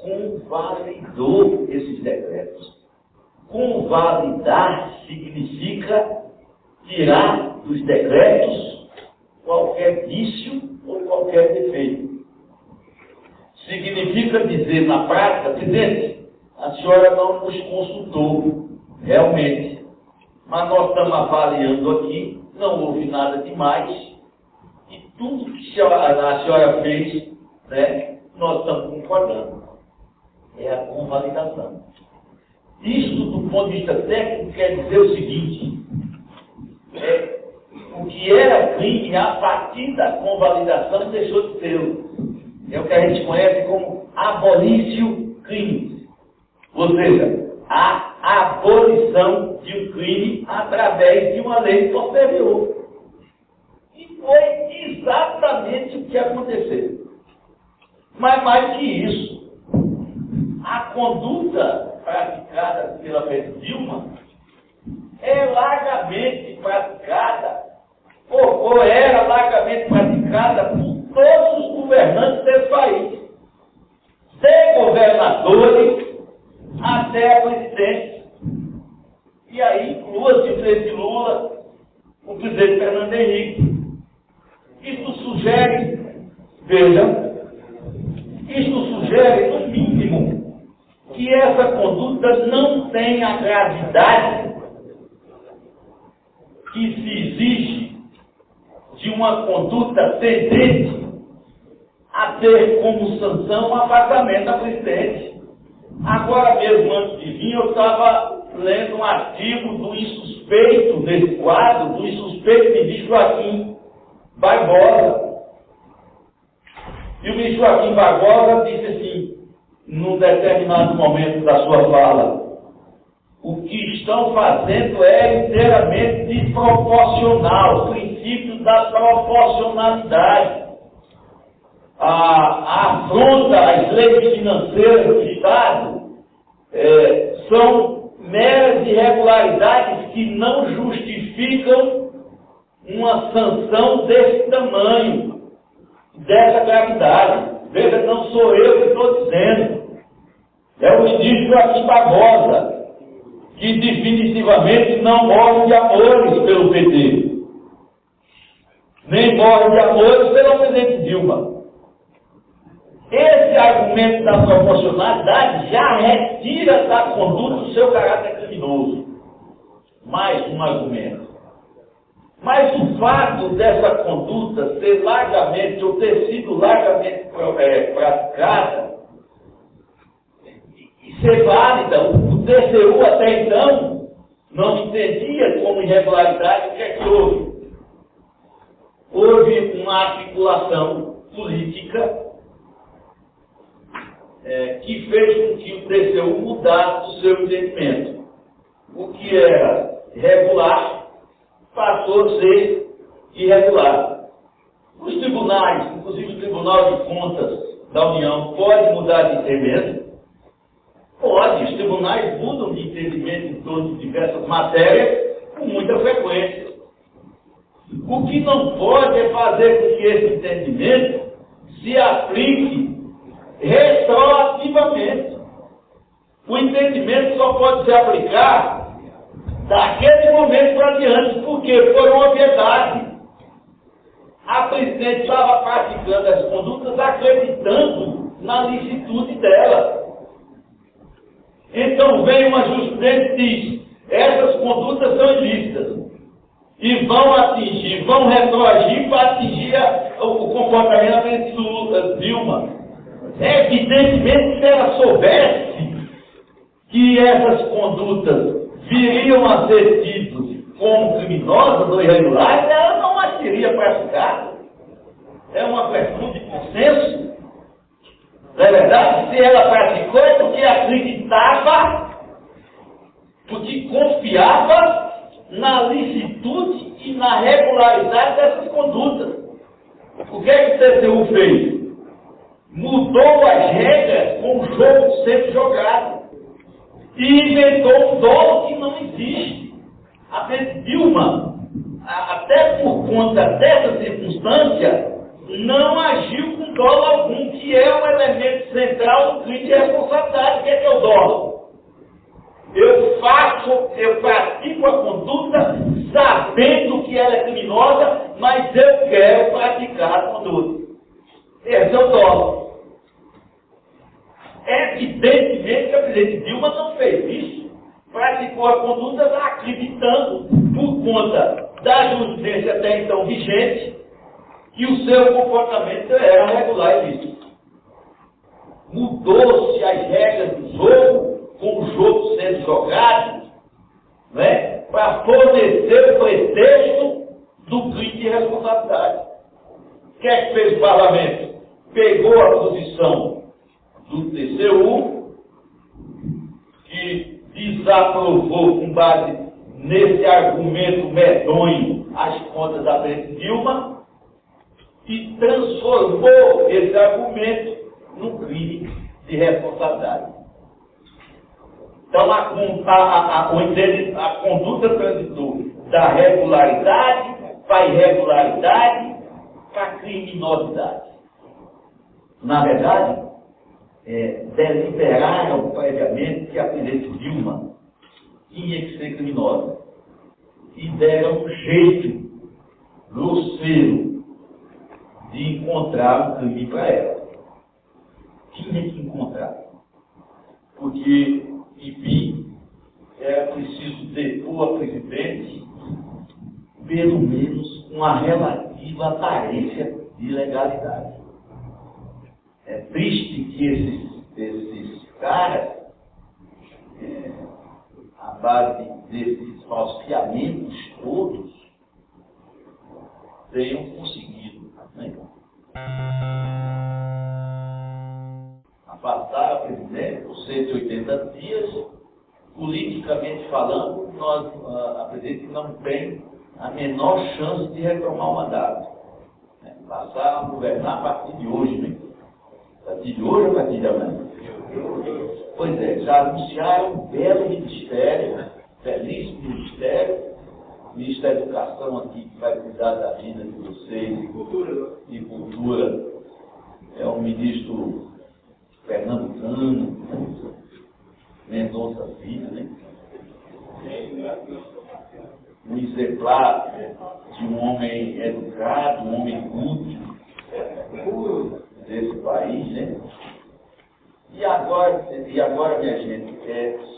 S3: convalidou esses decretos. Convalidar significa tirar dos decretos qualquer vício ou qualquer defeito. Significa dizer na prática: presidente, a senhora não nos consultou, realmente, mas nós estamos avaliando aqui, não houve nada demais, e tudo que a senhora fez, né, nós estamos concordando. É a convalidação. Isto, do ponto de vista técnico, quer dizer o seguinte: o que era crime, a partir da convalidação, deixou de ser. É o que a gente conhece como abolício crimes. Ou seja, a abolição de um crime através de uma lei posterior. E foi exatamente o que aconteceu. Mas mais que isso, a conduta praticada pela Dilma é largamente praticada, ou era largamente praticada por todos os governantes desse país, de governadores até a presidente. E aí inclua-se o presidente Lula, o presidente Fernando Henrique. Isso sugere, vejam, isso sugere, no mínimo, que essa conduta não tem a gravidade que se exige de uma conduta tendente a ter como sanção o afastamento da presidente. Agora mesmo, antes de vir, eu estava lendo um artigo do insuspeito desse quadro, do insuspeito ministro Joaquim Barbosa. E o ministro Joaquim Barbosa disse assim, num determinado momento da sua fala: o que estão fazendo é inteiramente desproporcional, o princípio da proporcionalidade. A afronta às leis financeiras do Estado são meras irregularidades que não justificam uma sanção desse tamanho, dessa gravidade. Veja, não sou eu que estou dizendo, é o ministro Joaquim Barbosa, que definitivamente não morre de amores pelo PT, nem morre de amores pela presidente Dilma. Esse argumento da proporcionalidade já retira da conduta o seu caráter criminoso. Mais um argumento. Mas o fato dessa conduta ser largamente, ou ter sido largamente praticada, e ser válida, o TCU até então não entendia como irregularidade. O que é que houve? Houve uma articulação política que fez com que o TCU mudasse o seu entendimento. O que era regular passou a ser irregular. Os tribunais, inclusive o Tribunal de Contas da União, pode mudar de entendimento? Pode. Os tribunais mudam de entendimento em torno de diversas matérias com muita frequência. O que não pode é fazer com que esse entendimento se aplique retroativamente. O entendimento só pode se aplicar daquele momento para diante, porque foi uma obviedade. A presidente estava praticando as condutas acreditando na licitude dela. Então vem uma jurisprudência e diz: essas condutas são ilícitas e vão retroagir para atingir o comportamento da presidente Dilma. Evidentemente, se ela soubesse que essas condutas viriam a ser tidas como criminosas ou irregulares, ela não as teria praticado. É uma questão de consenso. Não é verdade? Se ela praticou é porque acreditava, porque confiava na licitude e na regularidade dessas condutas. O que é que o TCU fez? Mudou as regras com o jogo sendo jogado e inventou um dolo que não existe. A Dilma, até por conta dessa circunstância, não agiu com dolo algum, que é um elemento central do crime de responsabilidade. O que é o dolo? Eu pratico a conduta sabendo que ela é criminosa, mas eu quero praticar a conduta. Esse é o dolo. Evidentemente que a presidente Dilma não fez isso. Praticou a conduta acreditando, por conta da jurisprudência até então vigente, que o seu comportamento era regular e lícito. Mudou-se as regras do jogo, com o jogo sendo jogado, né, para fornecer o pretexto do crime de responsabilidade. O que é que fez o parlamento? Pegou a posição do TCU, que desaprovou com base nesse argumento medonho as contas da presidente Dilma e transformou esse argumento num crime de responsabilidade. Então, a conduta transitou da regularidade para a irregularidade para a criminosidade. Na verdade, deliberaram previamente que a presidente Dilma tinha que ser criminosa e deram um jeito grosseiro de encontrar um crime para ela. Tinha que encontrar. Porque, enfim, era preciso depor a presidente pelo menos uma relativa aparência de legalidade. É triste que esses caras, à base desses falseamentos todos, tenham conseguido, né, afastar a presidente por 180 dias. Politicamente falando, a presidente não tem a menor chance de retomar o mandato. Passaram a governar a partir de hoje, né? A partir de hoje ou a partir de amanhã? Pois é, já anunciaram um belo ministério, belíssimo ministério, o Ministério da Educação aqui, que vai cuidar da vida de vocês, e cultura, é o ministro pernambucano, Mendonça Filho, né? Um exemplar de um homem educado, um homem culto desse país, né? E agora, minha gente,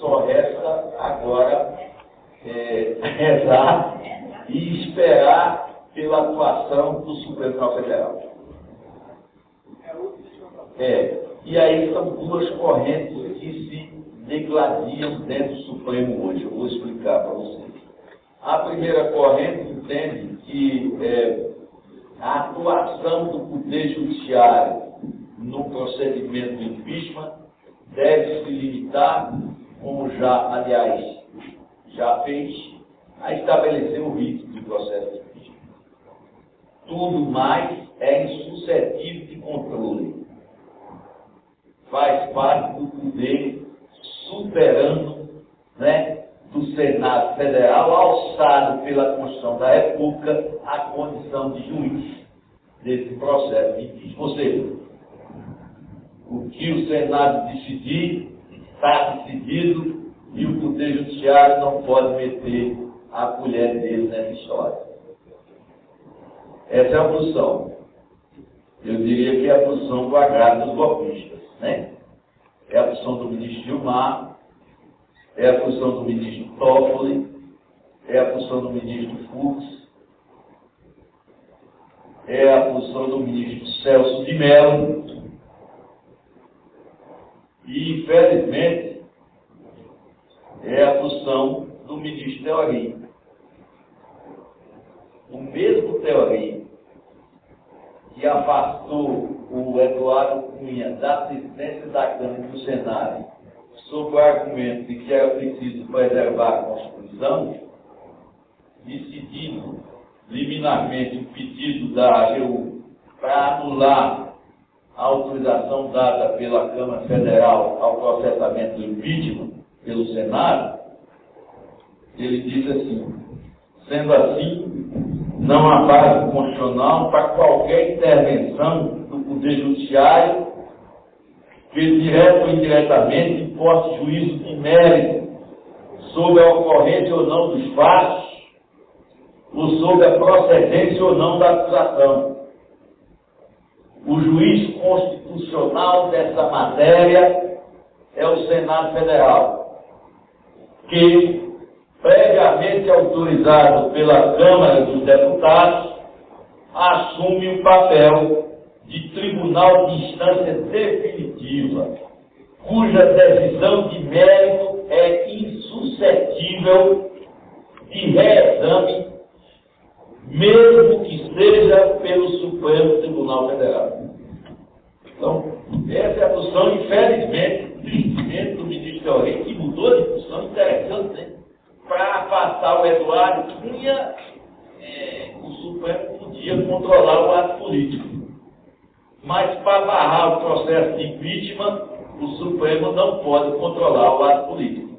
S3: só resta agora rezar e esperar pela atuação do Supremo Tribunal Federal. E aí são duas correntes que se degladiam dentro do Supremo hoje. Eu vou explicar para vocês. A primeira corrente entende que a atuação do Poder Judiciário no procedimento de impeachment deve se limitar, como já fez, a estabelecer o rito do processo de impeachment. Tudo mais é insuscetível de controle. Faz parte do poder superando, né, do Senado Federal, alçado pela Constituição da República, a condição de juiz desse processo de impeachment. Ou seja, o que o Senado decidir, está decidido, e o Poder Judiciário não pode meter a colher dele nessa história. Essa é a posição. Eu diria que é a posição do agrado dos golpistas, né? É a posição do ministro Gilmar, é a posição do ministro Toffoli, é a posição do ministro Fux, é a posição do ministro Celso de Mello e, infelizmente, é a posição do ministro Teori. O mesmo Teori que afastou o Eduardo Cunha da presidência da Câmara e do Senado sob o argumento de que era preciso preservar a Constituição, decidindo liminarmente o pedido da AGU para anular a autorização dada pela Câmara Federal ao processamento do impeachment pelo Senado, ele disse assim: sendo assim, não há base constitucional para qualquer intervenção do Poder Judiciário que, direto ou indiretamente, imposte juízo de mérito sobre a ocorrência ou não dos fatos, ou sobre a procedência ou não da acusação. O juiz constitucional dessa matéria é o Senado Federal, que, previamente autorizado pela Câmara dos Deputados, assume o papel de tribunal de instância definitiva, cuja decisão de mérito é insuscetível de reexame, mesmo que seja pelo Supremo Tribunal Federal. Então, Essa é a posição, infelizmente, tristemente, do ministro Teori, que mudou de posição interessante, né? Para afastar o Eduardo Cunha, o Supremo podia controlar o ato político. Mas para barrar o processo de impeachment, o Supremo não pode controlar o ato político.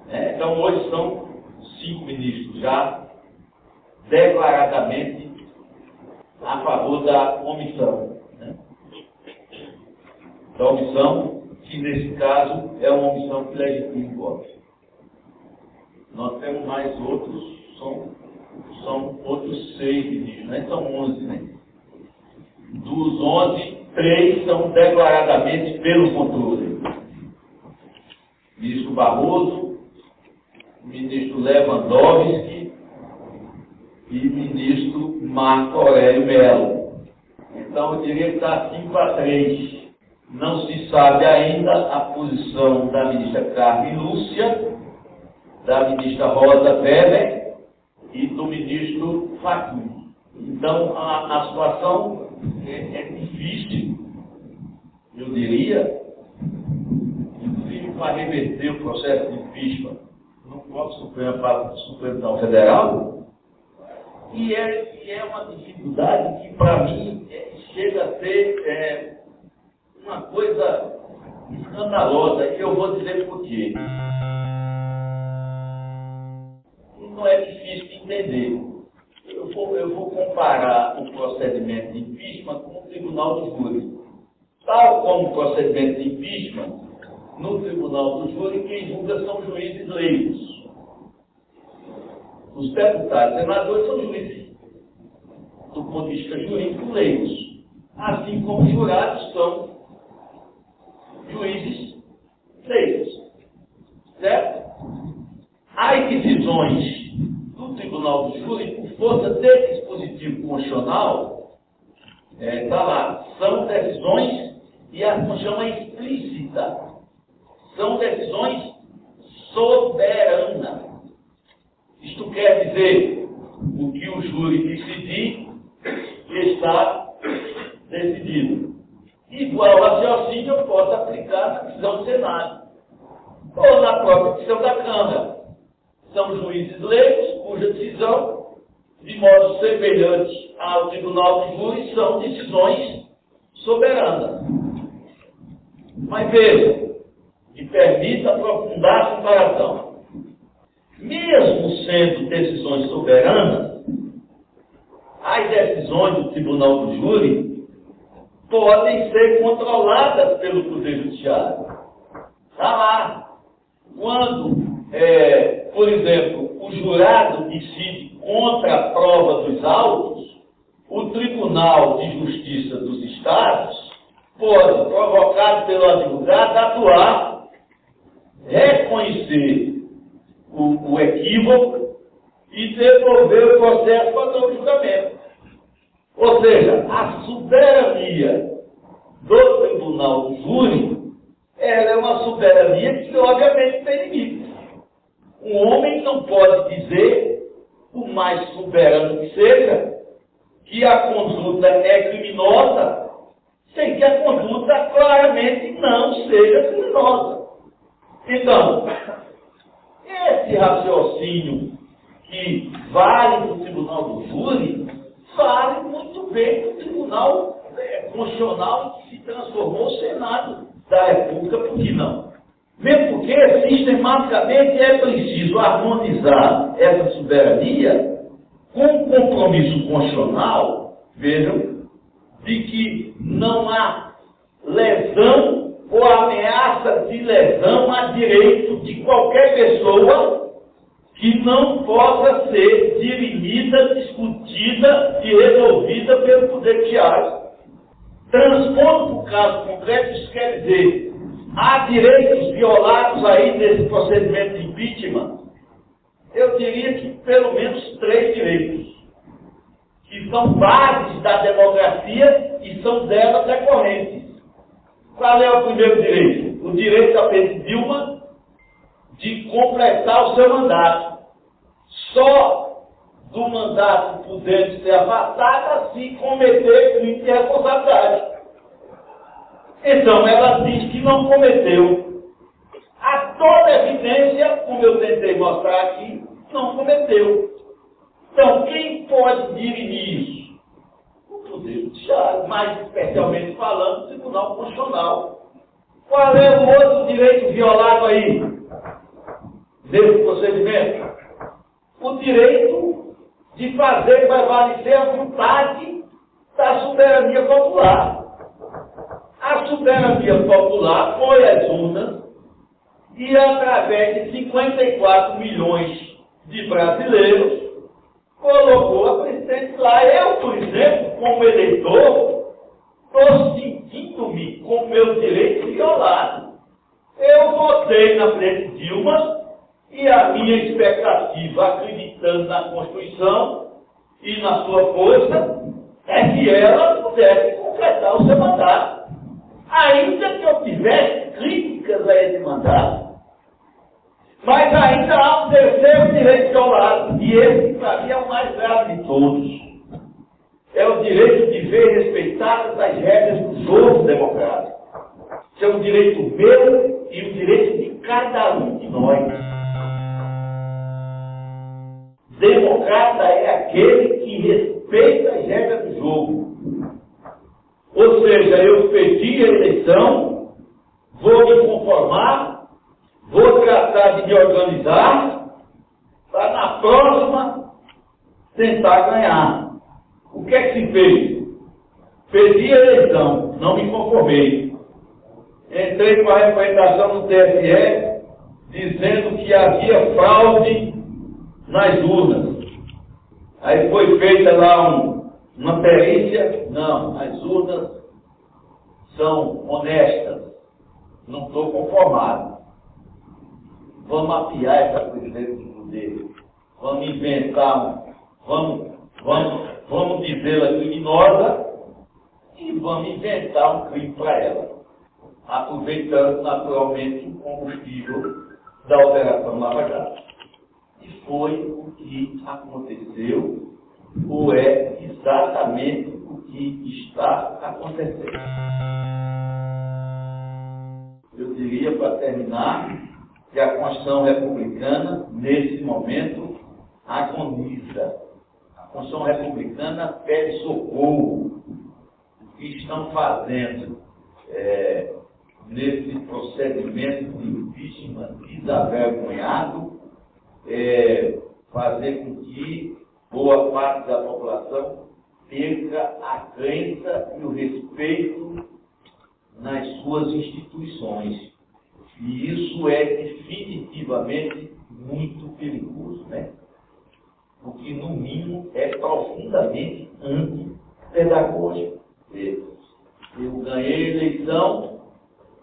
S3: Então hoje são 5 ministros já declaradamente a favor da omissão. Da omissão, que nesse caso é uma omissão que legitima o voto. Nós temos mais outros, são outros 6 ministros, né? São 11, né? Dos 11, 3 são declaradamente pelo controle. Ministro Barroso, ministro Lewandowski e ministro Marco Aurélio Mello. Então, eu diria que está 5-3. Não se sabe ainda a posição da ministra Carmen Lúcia, da ministra Rosa Weber e do ministro Fachin. Então, a situação é difícil, eu diria, inclusive para reverter o processo de impeachment no próprio Supremo Tribunal Federal, e é uma dificuldade que, para mim, chega a ser uma coisa escandalosa, e eu vou dizer por quê. Não é difícil de entender. Eu vou comparar o procedimento de impeachment com o tribunal do júri. Tal como o procedimento de impeachment, no tribunal do júri, quem julga são juízes leigos. Os deputados e senadores são juízes, do ponto de vista jurídico, leigos. Assim como os jurados são juízes leigos. Certo? As decisões do tribunal do júri, por força desse dispositivo constitucional, está lá, são decisões, e a Constituição é explícita, são decisões soberanas. Isto quer dizer, o que o júri decidir está decidido. Igual raciocínio eu posso aplicar na decisão do Senado, ou na própria decisão da Câmara. São juízes leigos, cuja decisão, de modo semelhante ao tribunal de júri, são decisões soberanas. Mas veja, me permita aprofundar a comparação. Mesmo sendo decisões soberanas, as decisões do tribunal do júri podem ser controladas pelo Poder Judiciário. Está lá. Quando, por exemplo, o jurado decide contra a prova dos autos, o Tribunal de Justiça dos Estados pode, provocado pelo advogado, atuar, reconhecer o equívoco e devolver o processo para novo julgamento. Ou seja, a soberania do tribunal do júri, ela é uma soberania que obviamente tem limites. Um homem não pode dizer, por mais soberano que seja, que a conduta é criminosa, sem que a conduta claramente não seja criminosa. Então, esse raciocínio que vale para o tribunal do júri, vale muito bem para o tribunal constitucional que se transformou o Senado da República, por que não? Mesmo porque, sistematicamente, é preciso harmonizar essa soberania com um compromisso constitucional, vejam, de que não há lesão ou ameaça de lesão a direito de qualquer pessoa que não possa ser dirimida, discutida e resolvida pelo Poder Judiciário. Transpondo para o caso concreto, isso quer dizer, há direitos violados aí nesse procedimento de impeachment? Eu diria que pelo menos 3 direitos, que são bases da democracia e são delas decorrentes. Qual é o primeiro direito? O direito da presidente Dilma de completar o seu mandato. Só do mandato podendo ser afastada se cometer crime de responsabilidade. Então, ela diz que não cometeu. A toda evidência, como eu tentei mostrar aqui, não cometeu. Então, quem pode dirimir isso? O Poder Judiciário, mais especialmente falando, o Tribunal Constitucional. Qual é o outro direito violado aí, desse procedimento? O direito de fazer prevalecer a vontade da soberania popular. A soberania popular foi às urnas e, através de 54 milhões de brasileiros, colocou a presidente lá. Eu, por exemplo, como eleitor, estou sentindo-me com meu direito violado. Eu votei na presidente Dilma e a minha expectativa, acreditando na Constituição e na sua força, é que ela pudesse completar o seu mandato. Ainda que eu tivesse críticas a esse mandato, mas ainda há um terceiro direito violado, e esse, para mim, é o mais grave de todos. É o direito de ver respeitadas as regras do jogo democrático. Isso é um direito meu e um direito de cada um de nós. Democrata é aquele que respeita as regras do jogo. Ou seja, eu pedi a eleição, vou me conformar, vou tratar de me organizar, para na próxima tentar ganhar. O que é que se fez? Pedi a eleição, não me conformei. Entrei com a representação no TSE, dizendo que havia fraude nas urnas. Aí foi feita lá uma perícia. Não, as urnas são honestas. Não estou conformado. Vamos mapear essa presidente de poder. Vamos inventar, vamos dizê-la criminosa e vamos inventar um crime para ela, aproveitando naturalmente o combustível da Operação Lava Jato. E foi o que aconteceu, ou é exatamente o que está acontecendo. Eu diria, para terminar, que a Constituição republicana, nesse momento, agoniza. A Constituição republicana pede socorro. O que estão fazendo nesse procedimento de impeachment desavergonhado é fazer com que boa parte da população perca a crença e o respeito nas suas instituições. E isso é definitivamente muito perigoso, né? Porque, no mínimo, é profundamente antipedagógico. Eu ganhei a eleição,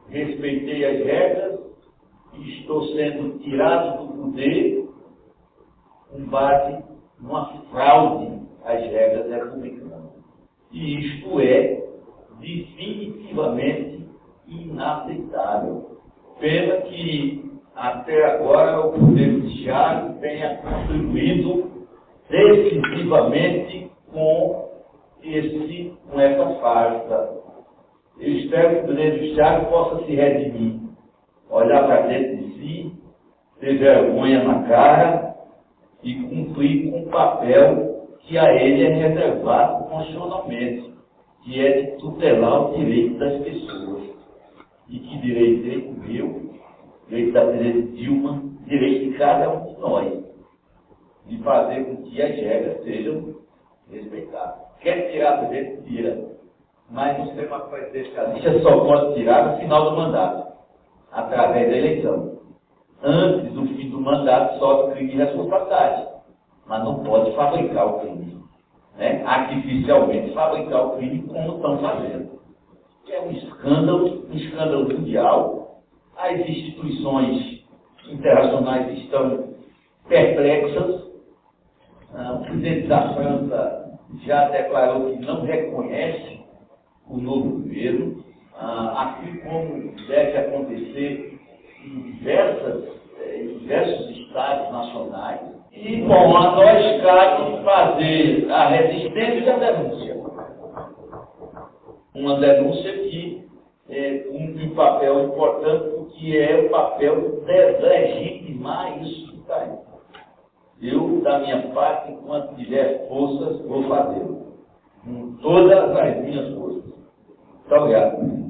S3: respeitei as regras e estou sendo tirado do poder com base numa fraude às regras republicanas. E isto é definitivamente inaceitável. Pena que até agora o Poder Judiciário tenha contribuído decisivamente com essa farsa. Eu espero que o Poder Judiciário possa se redimir, olhar para dentro de si, ter vergonha na cara e cumprir com o papel que a ele é reservado constitucionalmente, que é de tutelar o direito das pessoas. E que direito meu, direito da presidente Dilma, direito de cada um de nós, de fazer com que as regras sejam respeitadas. Quer tirar a presidente, tira. Mas o sistema presidencialista só pode tirar no final do mandato, através da eleição. Antes do fim do mandato, só o crime de responsabilidade. Mas não pode fabricar o crime. Né? Artificialmente fabricar o crime como estão fazendo. É um escândalo mundial. As instituições internacionais estão perplexas. O presidente da França já declarou que não reconhece o novo governo, assim como deve acontecer em diversos estados nacionais. E, bom, a nós cabe fazer a resistência e a denúncia. Uma denúncia que papel importante, porque é o papel de deslegitimar isso que está aí. Eu, da minha parte, enquanto tiver forças, vou fazê-lo. Com todas as minhas forças. Muito obrigado.